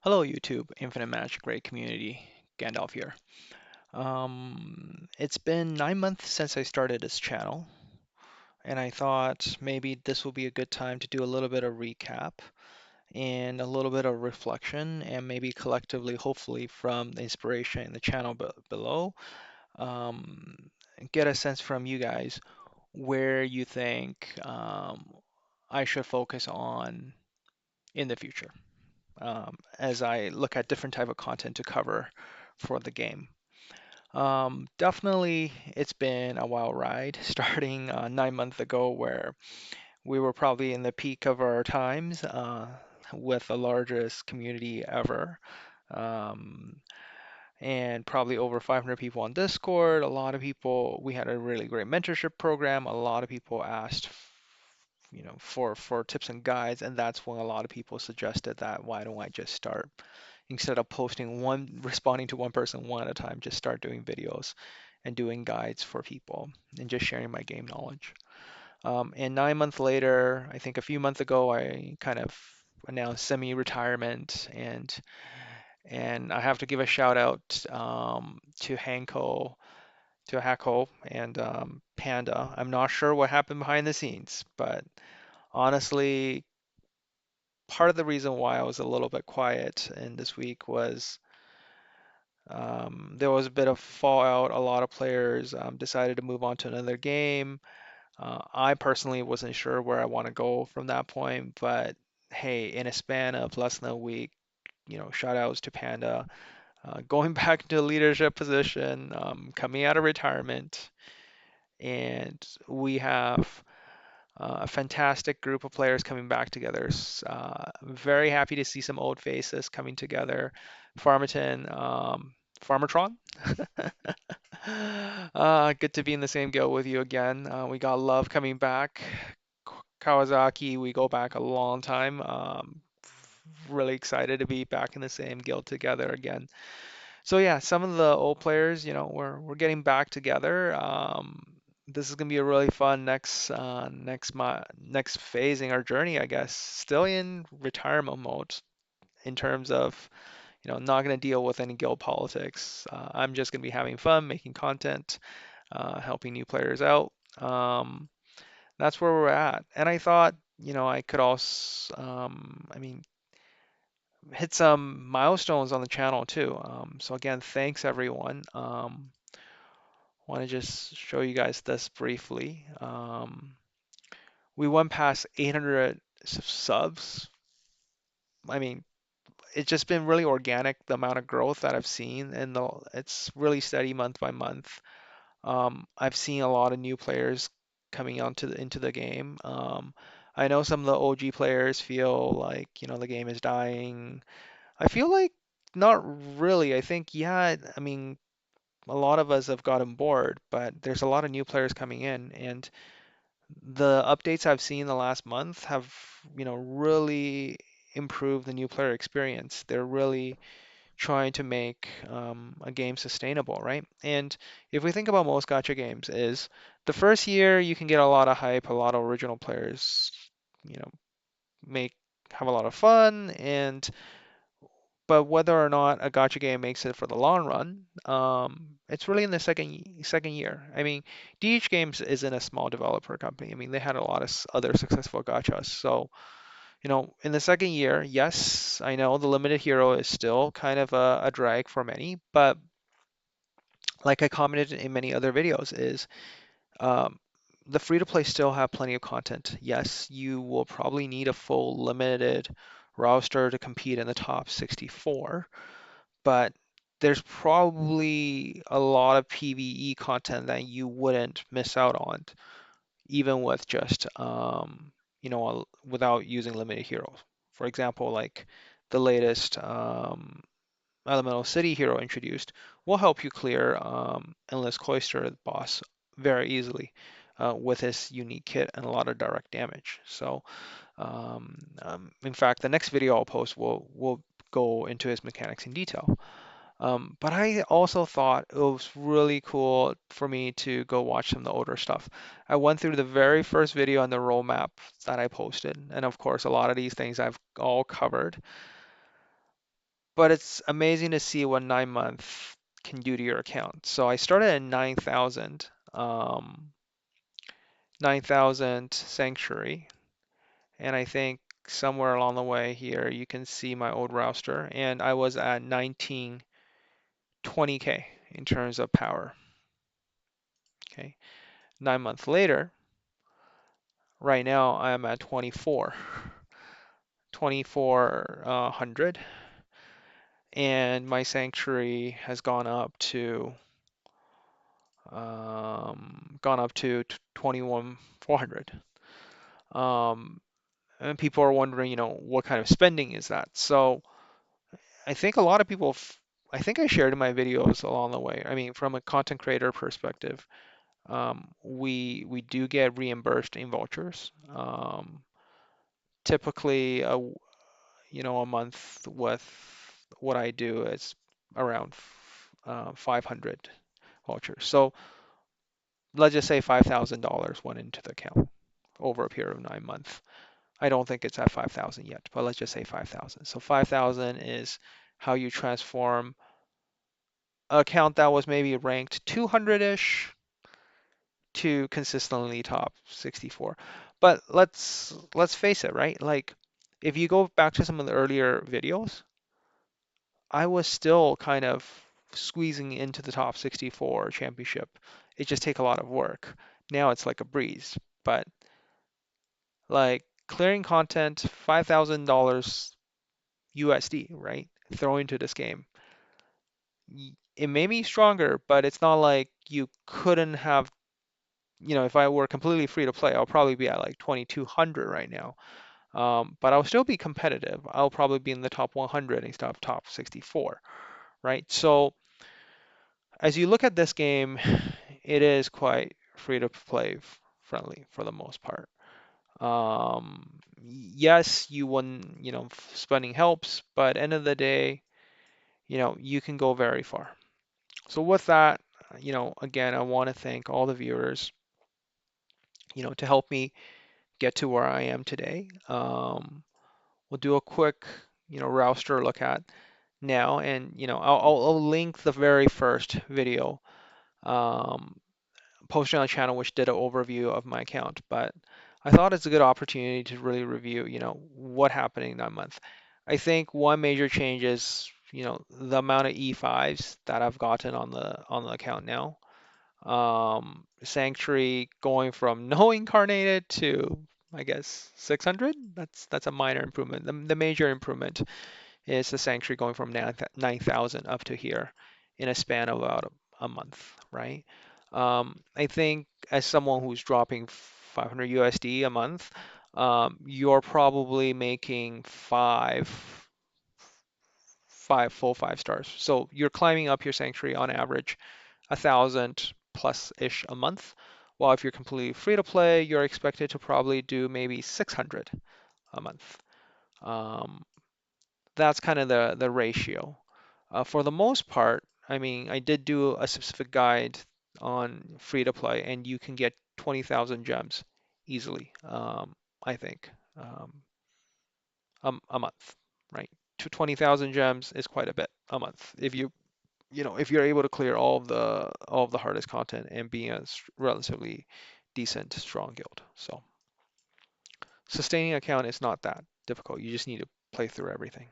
Hello YouTube, Infinite Magicraid community, Gandalf here. It's been 9 months since I started this channel, and I thought maybe this will be a good time to do a little bit of recap and a little bit of reflection, and maybe collectively, hopefully, from the inspiration in the channel below, um, get a sense from you guys where you think I should focus on in the future as I look at different type of content to cover for the game. Definitely, it's been a wild ride, starting 9 months ago, where we were probably in the peak of our times with the largest community ever. Um, and probably over 500 people on Discord. A lot of people, we had a really great mentorship program. A lot of people asked, for tips and guides, and that's when a lot of people suggested that why don't I just start instead of posting one, responding to one person one at a time, just start doing videos and doing guides for people and just sharing my game knowledge. And 9 months later, I think a few months ago, I kind of announced semi-retirement, and I have to give a shout out to Hako and Panda. I'm not sure what happened behind the scenes, but honestly, part of the reason why I was a little bit quiet in this week was there was a bit of fallout. A lot of players decided to move on to another game. I personally wasn't sure where I want to go from that point, but hey, in a span of less than a week, shout outs to Panda, going back to a leadership position, coming out of retirement, and we have a fantastic group of players coming back together. Very happy to see some old faces coming together. Farmington, Farmertron. Good to be in the same guild with you again. We got Love coming back. Kawasaki, we go back a long time. Really excited to be back in the same guild together again. So yeah, some of the old players, we're getting back together. This is gonna be a really fun next phase in our journey, I guess. Still in retirement mode in terms of, not gonna deal with any guild politics. I'm just gonna be having fun, making content, helping new players out. That's where we're at. And I thought, I could also, hit some milestones on the channel too. So again, thanks everyone. Want to just show you guys this briefly. We went past 800 subs. I mean, it's just been really organic, the amount of growth that I've seen, and it's really steady month by month. I've seen a lot of new players coming into the game. I know some of the OG players feel like, the game is dying. I feel like not really. I think, yeah, I mean, a lot of us have gotten bored, but there's a lot of new players coming in, and the updates I've seen the last month have, really improved the new player experience. They're really trying to make a game sustainable, right? And if we think about most gacha games, is the first year you can get a lot of hype, a lot of original players, you know, make have a lot of fun, and but whether or not a gacha game makes it for the long run, it's really in the second year. I mean, DH Games isn't a small developer company. I mean, they had a lot of other successful gachas. So, in the second year, yes, I know the limited hero is still kind of a drag for many, but like I commented in many other videos, is um, the free to play still have plenty of content. Yes, you will probably need a full limited roster to compete in the top 64, but there's probably a lot of PvE content that you wouldn't miss out on, even with just without using limited heroes. For example, like the latest Elemental City hero introduced will help you clear Endless Cloister boss very easily with his unique kit and a lot of direct damage. So, in fact, the next video I'll post will go into his mechanics in detail. But I also thought it was really cool for me to go watch some of the older stuff. I went through the very first video on the roadmap that I posted, and of course, a lot of these things I've all covered. but it's amazing to see what 9 month can do to your account. So I started at 9,000, 9,000 sanctuary, and I think somewhere along the way here you can see my old roster, and I was at 1920K in terms of power. Okay, 9 months later, right now I'm at 2400, and my sanctuary has gone up to 21,400. Um, and people are wondering, what kind of spending is that? So I think a lot of people, I think I shared in my videos along the way. I mean, from a content creator perspective, we do get reimbursed in vouchers. Typically, a month with what I do is around 500 vouchers. So let's just say $5,000 went into the account over a period of 9 months. I don't think it's at 5,000 yet, but let's just say 5,000. So 5,000 is how you transform an account that was maybe ranked 200-ish to consistently top 64. But let's face it, right? Like if you go back to some of the earlier videos, I was still kind of squeezing into the top 64 championship. It just take a lot of work. Now it's like a breeze. But like clearing content, $5,000 USD, right? Throw into this game. It made me stronger, but it's not like you couldn't have, if I were completely free to play, I'll probably be at like 2,200 right now. But I'll still be competitive. I'll probably be in the top 100 instead of top 64, right? So as you look at this game, it is quite free to play friendly for the most part. Yes, you won, spending helps, but end of the day, you can go very far. So with that, again, I want to thank all the viewers, to help me get to where I am today. We'll do a quick, roster look at now, and I'll link the very first video um, posted on the channel, which did an overview of my account. But I thought it's a good opportunity to really review, what happened in that month. I think one major change is, the amount of E5s that I've gotten on the account now. Sanctuary going from no incarnated to, I guess, 600. That's a minor improvement. The major improvement is the Sanctuary going from 9,000 up to here in a span of about a month, right? I think as someone who's dropping 500 USD a month, you're probably making five full 5 stars. So you're climbing up your Sanctuary on average 1,000 plus ish a month. While if you're completely free to play, you're expected to probably do maybe 600 a month. Um, that's kind of the ratio. For the most part, I mean, I did do a specific guide on free to play, and you can get 20,000 gems easily, I think, a month, right? To 20,000 gems is quite a bit a month if you're able to clear all of the hardest content and being a relatively decent strong guild. So sustaining account is not that difficult. You just need to play through everything.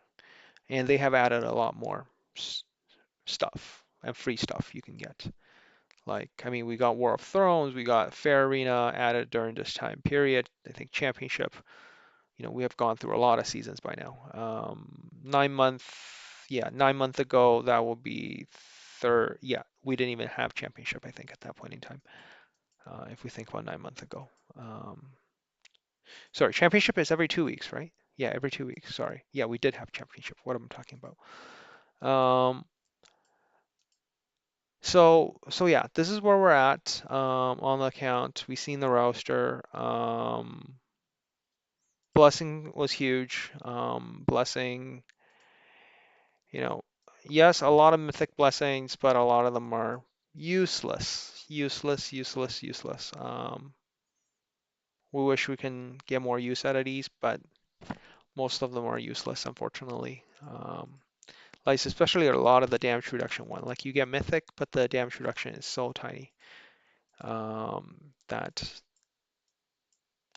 And they have added a lot more stuff and free stuff you can get. Like, I mean, we got War of Thrones, we got Fair Arena added during this time period. I think Championship, we have gone through a lot of seasons by now. 9 month, yeah, 9 months ago, that will be third. Yeah, we didn't even have Championship, I think, at that point in time. If we think about 9 months ago. Sorry, Championship is every 2 weeks, right? Yeah, every 2 weeks. Sorry. Yeah, we did have Championship. What am I talking about? So yeah, this is where we're at on the account. We've seen the roster. Blessing was huge. Blessing, you know, yes, a lot of mythic blessings, but a lot of them are useless, useless, useless, useless. We wish we can get more use out of these, but most of them are useless, unfortunately. Like especially a lot of the damage reduction one. Like you get mythic, but the damage reduction is so tiny that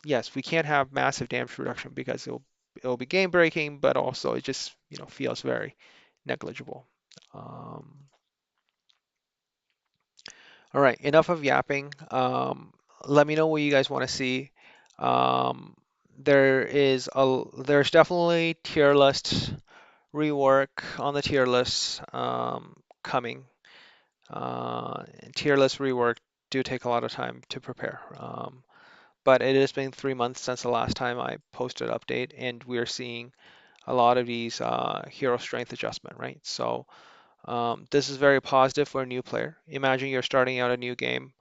yes, we can't have massive damage reduction because it'll be game breaking, but also it just feels very negligible. All right, enough of yapping. Let me know what you guys want to see. Um, there's definitely tier list rework on the tier list coming. Tier list rework do take a lot of time to prepare. But it has been 3 months since the last time I posted update, and we're seeing a lot of these hero strength adjustment, right? So this is very positive for a new player. Imagine you're starting out a new game.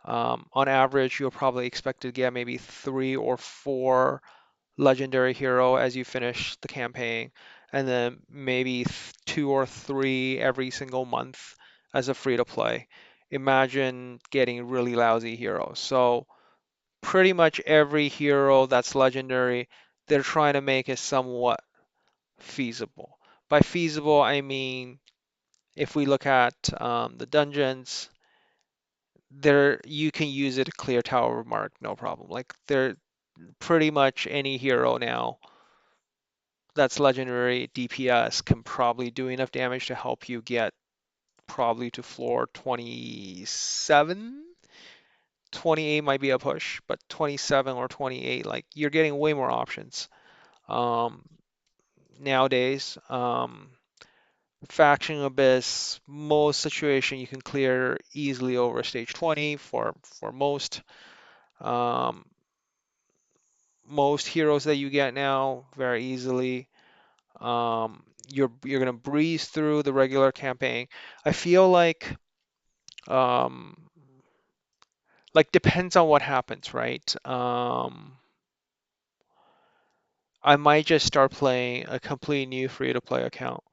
On average, you'll probably expect to get maybe 3 or 4 legendary hero as you finish the campaign, and then maybe 2 or 3 every single month as a free to play. Imagine getting really lousy heroes. So pretty much every hero that's legendary, they're trying to make it somewhat feasible. By feasible, I mean if we look at the dungeons, there you can use it to clear Tower of Mark, no problem. Like there, pretty much any hero now that's legendary DPS can probably do enough damage to help you get probably to floor 27. 28 might be a push, but 27 or 28, like you're getting way more options um, nowadays. Faction Abyss, most situation you can clear easily over stage 20 for um, most heroes that you get now very easily. You're gonna breeze through the regular campaign. I feel um, like depends on what happens, right? I might just start playing a complete new free-to-play account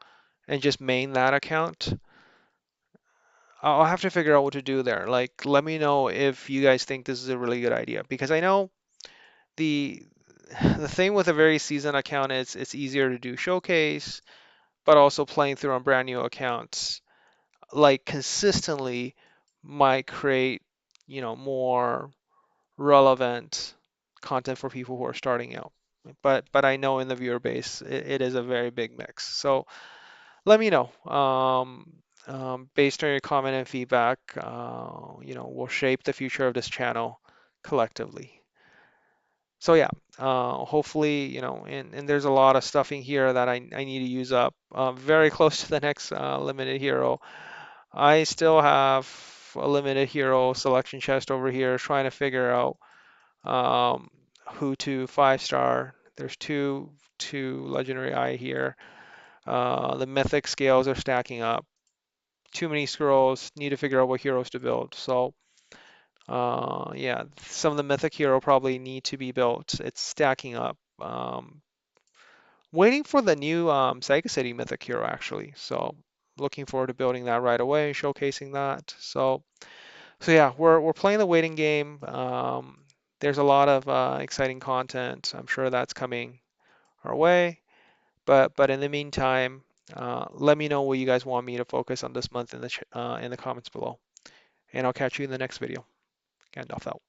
and just main that account. I'll have to figure out what to do there. Like, let me know if you guys think this is a really good idea because I know the the thing with a very seasoned account is it's easier to do showcase, but also playing through on brand new accounts like consistently might create, more relevant content for people who are starting out. But I know in the viewer base it is a very big mix. So let me know. Based on your comment and feedback, we'll shape the future of this channel collectively. So yeah, hopefully, and there's a lot of stuff in here that I need to use up. Very close to the next limited hero. I still have a limited hero selection chest over here, trying to figure out um, who to 5-star. There's two legendary eye here. The mythic scales are stacking up. Too many scrolls. Need to figure out what heroes to build. So yeah, some of the mythic hero probably need to be built. It's stacking up. Waiting for the new Sega City mythic hero actually. So looking forward to building that right away, showcasing that. So yeah, we're playing the waiting game. There's a lot of exciting content. I'm sure that's coming our way. But in the meantime, let me know what you guys want me to focus on this month in the comments below, and I'll catch you in the next video. Gandalf out.